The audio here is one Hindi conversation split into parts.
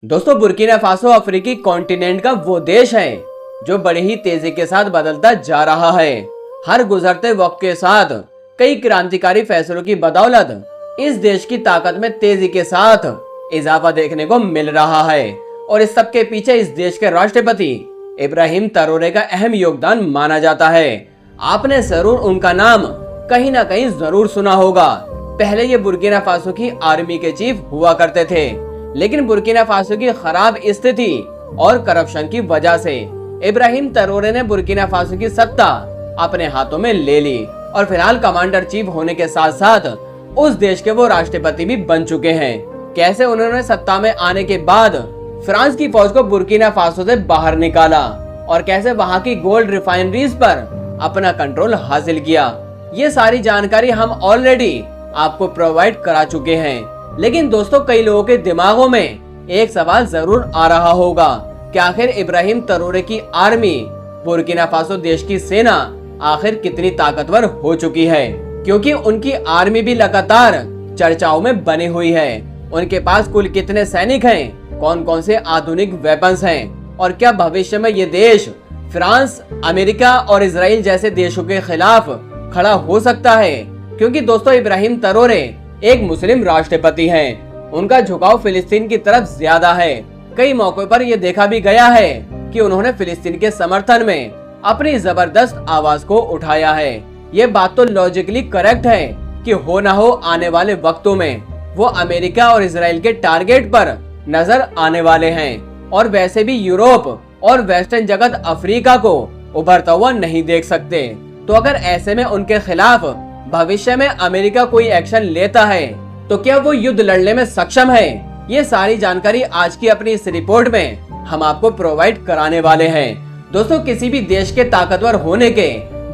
दोस्तों, बुर्किना फासो अफ्रीकी कॉन्टिनेंट का वो देश है जो बड़ी ही तेजी के साथ बदलता जा रहा है। हर गुजरते वक्त के साथ कई क्रांतिकारी फैसलों की बदौलत इस देश की ताकत में तेजी के साथ इजाफा देखने को मिल रहा है और इस सब के पीछे इस देश के राष्ट्रपति इब्राहिम ट्रैओरे का अहम योगदान माना जाता है। आपने जरूर उनका नाम कहीं ना कहीं जरूर सुना होगा। पहले ये बुर्किना फासो की आर्मी के चीफ हुआ करते थे, लेकिन बुर्किना फासो की खराब स्थिति और करप्शन की वजह से इब्राहिम ट्रैओरे ने बुर्किना फासो की सत्ता अपने हाथों में ले ली और फिलहाल कमांडर चीफ होने के साथ साथ उस देश के वो राष्ट्रपति भी बन चुके हैं। कैसे उन्होंने सत्ता में आने के बाद फ्रांस की फौज को बुर्किना फासो से बाहर निकाला और कैसे वहां की गोल्ड रिफाइनरीज पर अपना कंट्रोल हासिल किया, ये सारी जानकारी हम ऑलरेडी आपको प्रोवाइड करा चुके हैं। लेकिन दोस्तों, कई लोगों के दिमागों में एक सवाल जरूर आ रहा होगा कि आखिर इब्राहिम ट्रैओरे की आर्मी, बुर्किना फासो देश की सेना आखिर कितनी ताकतवर हो चुकी है, क्योंकि उनकी आर्मी भी लगातार चर्चाओं में बनी हुई है। उनके पास कुल कितने सैनिक हैं, कौन कौन से आधुनिक वेपन्स हैं और क्या भविष्य में ये देश फ्रांस, अमेरिका और इजराइल जैसे देशों के खिलाफ खड़ा हो सकता है। क्योंकि दोस्तों, इब्राहिम ट्रैओरे एक मुस्लिम राष्ट्रपति हैं। उनका झुकाव फिलिस्तीन की तरफ ज्यादा है। कई मौकों पर यह देखा भी गया है कि उन्होंने फिलिस्तीन के समर्थन में अपनी जबरदस्त आवाज को उठाया है। ये बात तो लॉजिकली करेक्ट है कि हो ना हो आने वाले वक्तों में वो अमेरिका और इजराइल के टारगेट पर नजर आने वाले हैं और वैसे भी यूरोप और वेस्टर्न जगत अफ्रीका को उभरता हुआ नहीं देख सकते। तो अगर ऐसे में उनके खिलाफ भविष्य में अमेरिका कोई एक्शन लेता है तो क्या वो युद्ध लड़ने में सक्षम है? ये सारी जानकारी आज की अपनी इस रिपोर्ट में हम आपको प्रोवाइड कराने वाले हैं। दोस्तों, किसी भी देश के ताकतवर होने के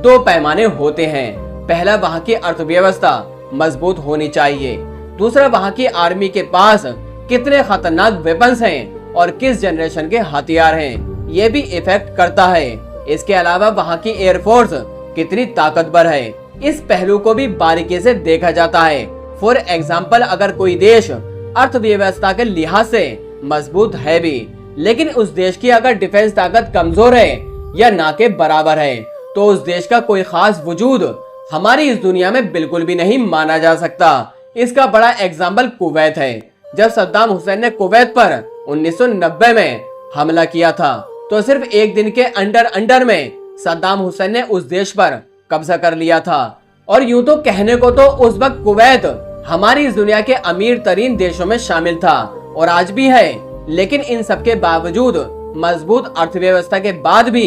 दो पैमाने होते हैं। पहला, वहाँ की अर्थव्यवस्था मजबूत होनी चाहिए। दूसरा, वहाँ की आर्मी के पास कितने खतरनाक वेपन्स हैं और किस जनरेशन के हथियार हैं, ये भी इफेक्ट करता है। इसके अलावा वहाँ की एयरफोर्स कितनी ताकतवर है, इस पहलू को भी बारीकी से देखा जाता है। फॉर एग्जाम्पल, अगर कोई देश अर्थव्यवस्था के लिहाज से मजबूत है भी, लेकिन उस देश की अगर डिफेंस ताकत कमजोर है या ना के बराबर है, तो उस देश का कोई खास वजूद हमारी इस दुनिया में बिल्कुल भी नहीं माना जा सकता। इसका बड़ा एग्जाम्पल कुवैत है। जब सद्दाम हुसैन ने कुवैत पर 1990 में हमला किया था, तो सिर्फ एक दिन के अंडर में सद्दाम हुसैन ने उस देश पर कब्जा कर लिया था। और यूं तो कहने को तो उस वक्त कुवैत हमारी इस दुनिया के अमीर तरीन देशों में शामिल था और आज भी है, लेकिन इन सब के बावजूद मजबूत अर्थव्यवस्था के बाद भी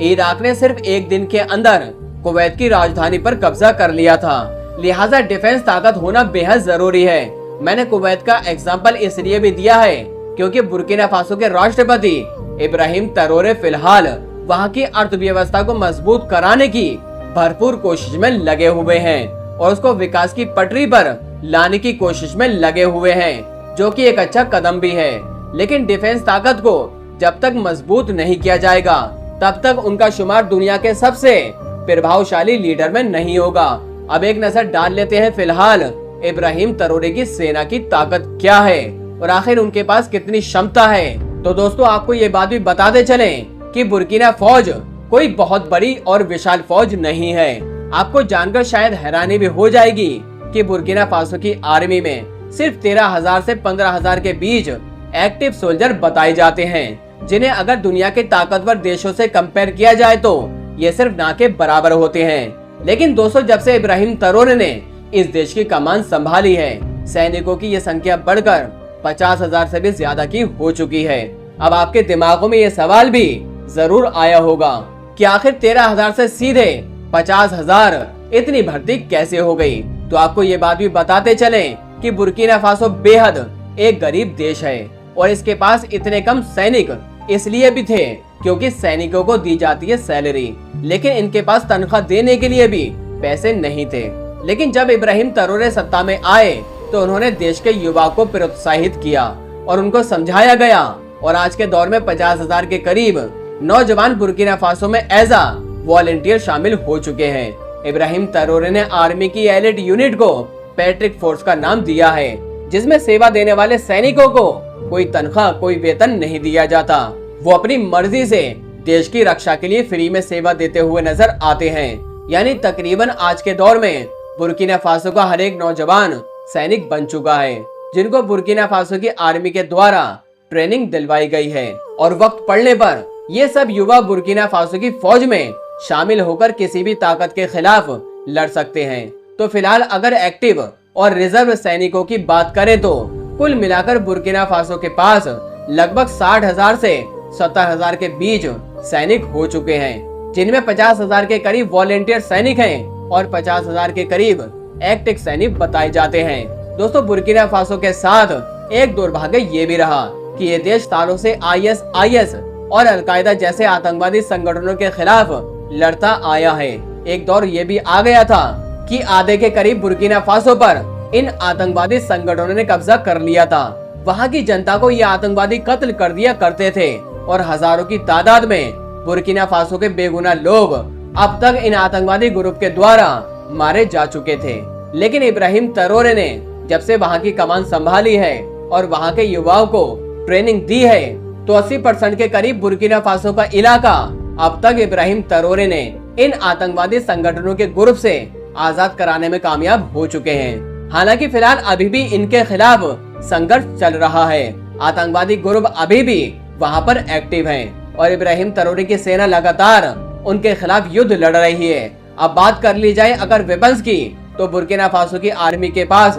इराक ने सिर्फ एक दिन के अंदर कुवैत की राजधानी पर कब्जा कर लिया था। लिहाजा डिफेंस ताकत होना बेहद जरूरी है। मैंने कुवैत का एग्जाम्पल इसलिए भी दिया है क्योंकि बुर्किना फासो के राष्ट्रपति इब्राहिम ट्रैओरे फिलहाल वहाँ की अर्थव्यवस्था को मजबूत कराने की भरपूर कोशिश में लगे हुए हैं और उसको विकास की पटरी पर लाने की कोशिश में लगे हुए हैं, जो कि एक अच्छा कदम भी है। लेकिन डिफेंस ताकत को जब तक मजबूत नहीं किया जाएगा, तब तक उनका शुमार दुनिया के सबसे प्रभावशाली लीडर में नहीं होगा। अब एक नजर डाल लेते हैं फिलहाल इब्राहिम ट्रैओरे की सेना की ताकत क्या है और आखिर उनके पास कितनी क्षमता है। तो दोस्तों, आपको ये बात भी बताते चलें कि बुर्किना फौज कोई बहुत बड़ी और विशाल फौज नहीं है। आपको जानकर शायद हैरानी भी हो जाएगी कि बुर्किना फासो की आर्मी में सिर्फ 13,000 से 15,000 के बीच एक्टिव सोल्जर बताए जाते हैं, जिन्हें अगर दुनिया के ताकतवर देशों से कंपेयर किया जाए तो ये सिर्फ ना के बराबर होते हैं। लेकिन दोस्तों, जब से इब्राहिम ट्रैओरे ने इस देश की कमान संभाली है, सैनिकों की ये संख्या बढ़कर 50,000 से भी ज्यादा की हो चुकी है। अब आपके दिमागों में ये सवाल भी जरूर आया होगा कि आखिर 13,000 से सीधे 50,000 इतनी भर्ती कैसे हो गई। तो आपको ये बात भी बताते चलें कि बुर्किना फासो बेहद एक गरीब देश है और इसके पास इतने कम सैनिक इसलिए भी थे क्योंकि सैनिकों को दी जाती है सैलरी, लेकिन इनके पास तनख्वाह देने के लिए भी पैसे नहीं थे। लेकिन जब इब्राहिम ट्रैओरे सत्ता में आए तो उन्होंने देश के युवाओं को प्रोत्साहित किया और उनको समझाया गया और आज के दौर में 50,000 के करीब नौजवान बुर्किना फासो में एज अ वॉलंटियर शामिल हो चुके हैं। इब्राहिम ट्रैओरे ने आर्मी की एलिट यूनिट को पैट्रिक फोर्स का नाम दिया है, जिसमें सेवा देने वाले सैनिकों को कोई तनख्वाह, कोई वेतन नहीं दिया जाता। वो अपनी मर्जी से देश की रक्षा के लिए फ्री में सेवा देते हुए नजर आते हैं। यानी तकरीबन आज के दौर में बुर्किना फासो का हर एक नौजवान सैनिक बन चुका है, जिनको बुर्किना फासो की आर्मी के द्वारा ट्रेनिंग दिलवाई गई है। और वक्त पड़ने पर ये सब युवा बुर्किना फासो की फौज में शामिल होकर किसी भी ताकत के खिलाफ लड़ सकते हैं। तो फिलहाल अगर एक्टिव और रिजर्व सैनिकों की बात करें तो कुल मिलाकर बुर्किना फासो के पास लगभग 60,000 से 70,000 के बीच सैनिक हो चुके हैं, जिनमें 50,000 के करीब वॉलेंटियर सैनिक हैं और 50,000 के करीब एक्टिव सैनिक बताए जाते हैं। दोस्तों, बुर्किना फासो के साथ एक दुर्भाग्य ये भी रहा कि ये देश सालों से ISIS और अलकायदा जैसे आतंकवादी संगठनों के खिलाफ लड़ता आया है। एक दौर ये भी आ गया था कि आधे के करीब बुर्किना फासो पर इन आतंकवादी संगठनों ने कब्जा कर लिया था। वहाँ की जनता को ये आतंकवादी कत्ल कर दिया करते थे और हजारों की तादाद में बुर्किना फासो के बेगुनाह लोग अब तक इन आतंकवादी ग्रुप के द्वारा मारे जा चुके थे। लेकिन इब्राहिम ट्रेओरे ने जब से वहाँ की कमान संभाली है और वहाँ के युवाओं को ट्रेनिंग दी है, तो 80% के करीब बुर्किना फासो का इलाका अब तक इब्राहिम ट्रेओरे ने इन आतंकवादी संगठनों के ग्रुप से आजाद कराने में कामयाब हो चुके हैं। हालांकि फिलहाल अभी भी इनके खिलाफ संघर्ष चल रहा है। आतंकवादी ग्रुप अभी भी वहां पर एक्टिव हैं और इब्राहिम ट्रेओरे की सेना लगातार उनके खिलाफ युद्ध लड़ रही है। अब बात कर ली जाए अगर वेपन्स की, तो बुर्किना फासो की आर्मी के पास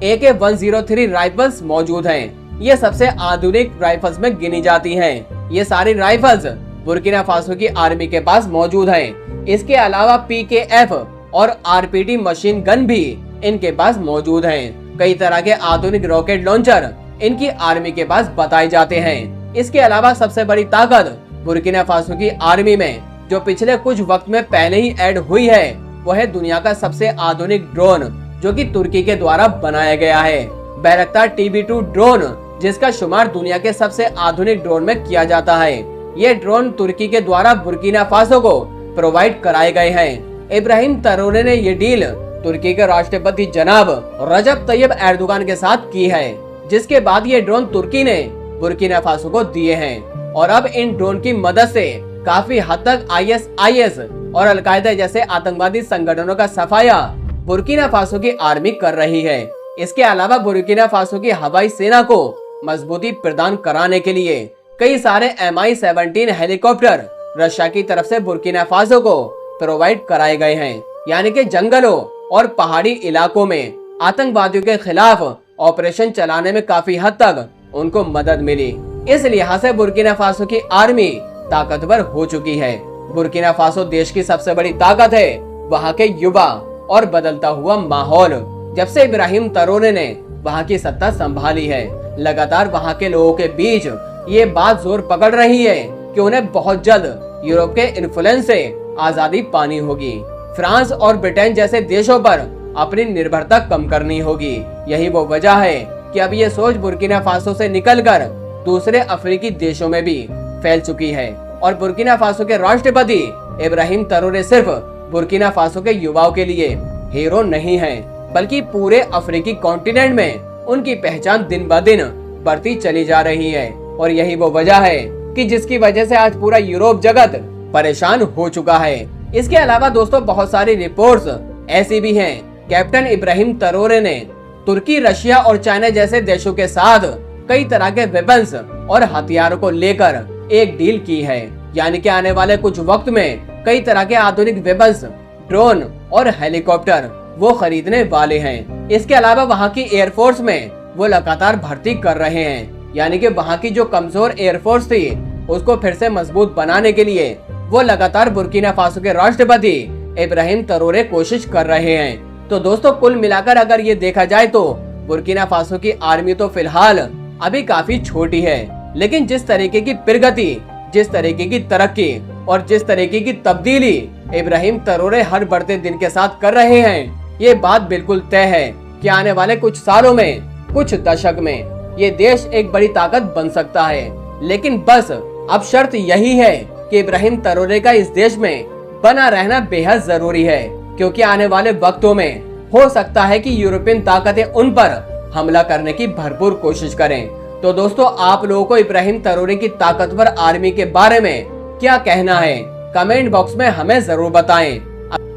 AK-103 राइफल्स मौजूद हैं। ये सबसे आधुनिक राइफल्स में गिनी जाती हैं। ये सारी राइफल्स बुर्किना फासो की आर्मी के पास मौजूद हैं। इसके अलावा PKF और RPG मशीन गन भी इनके पास मौजूद हैं। कई तरह के आधुनिक रॉकेट लॉन्चर इनकी आर्मी के पास बताए जाते हैं। इसके अलावा सबसे बड़ी ताकत बुर्किना फासो की आर्मी में जो पिछले कुछ वक्त में पहले ही ऐड हुई है, वो है दुनिया का सबसे आधुनिक ड्रोन, जो कि तुर्की के द्वारा बनाया गया है। बैरक्तार TB2 ड्रोन, जिसका शुमार दुनिया के सबसे आधुनिक ड्रोन में किया जाता है। ये ड्रोन तुर्की के द्वारा बुर्किना फासो को प्रोवाइड कराए गए हैं। इब्राहिम ट्रेओरे ने ये डील तुर्की के राष्ट्रपति जनाब रजब तैयब एर्दोगान के साथ की है, जिसके बाद ये ड्रोन तुर्की ने बुर्किना फासो को दिए हैं। और अब इन ड्रोन की मदद से काफी हद तक ISIS और अलकायदा जैसे आतंकवादी संगठनों का सफाया बुर्किना फासो की आर्मी कर रही है। इसके अलावा बुर्किना फासो की हवाई सेना को मजबूती प्रदान कराने के लिए कई सारे Mi-17 हेलीकॉप्टर रशिया की तरफ से बुर्किना फासो को प्रोवाइड कराए गए हैं। यानी कि जंगलों और पहाड़ी इलाकों में आतंकवादियों के खिलाफ ऑपरेशन चलाने में काफी हद तक उनको मदद मिली। इस लिहाज से बुर्किना फासो की आर्मी ताकतवर हो चुकी है। बुर्किना फासो देश की सबसे बड़ी ताकत है, वहाँ के युवा और बदलता हुआ माहौल। जब से इब्राहिम ट्रेओरे ने वहाँ की सत्ता संभाली है, लगातार वहाँ के लोगों के बीच ये बात जोर पकड़ रही है कि उन्हें बहुत जल्द यूरोप के इन्फ्लुएंस से आजादी पानी होगी। फ्रांस और ब्रिटेन जैसे देशों पर अपनी निर्भरता कम करनी होगी। यही वो वजह है कि अब ये सोच बुर्किना फासो से निकलकर दूसरे अफ्रीकी देशों में भी फैल चुकी है। और बुर्किना फासो के राष्ट्रपति इब्राहिम ट्रेओरे सिर्फ बुर्किना फासो के युवाओं के लिए हीरो नहीं है, बल्कि पूरे अफ्रीकी कॉन्टिनेंट में उनकी पहचान दिन ब दिन बढ़ती चली जा रही है। और यही वो वजह है कि जिसकी वजह से आज पूरा यूरोप जगत परेशान हो चुका है। इसके अलावा दोस्तों, बहुत सारी रिपोर्ट्स ऐसी भी हैं। कैप्टन इब्राहिम ट्रेओरे ने तुर्की, रशिया और चाइना जैसे देशों के साथ कई तरह के वेपन्स और हथियारों को लेकर एक डील की है। यानी कि आने वाले कुछ वक्त में कई तरह के आधुनिक वेपन्स, ड्रोन और हेलीकॉप्टर वो खरीदने वाले हैं। इसके अलावा वहाँ की एयरफोर्स में वो लगातार भर्ती कर रहे हैं। यानी कि वहाँ की जो कमजोर एयरफोर्स थी, उसको फिर से मजबूत बनाने के लिए वो लगातार बुर्किना फासो के राष्ट्रपति इब्राहिम ट्रेओरे कोशिश कर रहे हैं। तो दोस्तों, कुल मिलाकर अगर ये देखा जाए तो बुर्किना फासो की आर्मी तो फिलहाल अभी काफी छोटी है, लेकिन जिस तरीके की प्रगति, जिस तरीके की तरक्की और जिस तरीके की तब्दीली इब्राहिम ट्रेओरे हर बढ़ते दिन के साथ कर रहे हैं, ये बात बिल्कुल तय है कि आने वाले कुछ सालों में, कुछ दशक में ये देश एक बड़ी ताकत बन सकता है। लेकिन बस अब शर्त यही है कि इब्राहिम ट्रेओरे का इस देश में बना रहना बेहद जरूरी है, क्योंकि आने वाले वक्तों में हो सकता है कि यूरोपियन ताकतें उन पर हमला करने की भरपूर कोशिश करें। तो दोस्तों आप लोगों को इब्राहिम ट्राओरे की ताकतवर आर्मी के बारे में क्या कहना है, कमेंट बॉक्स में हमें जरूर बताएं।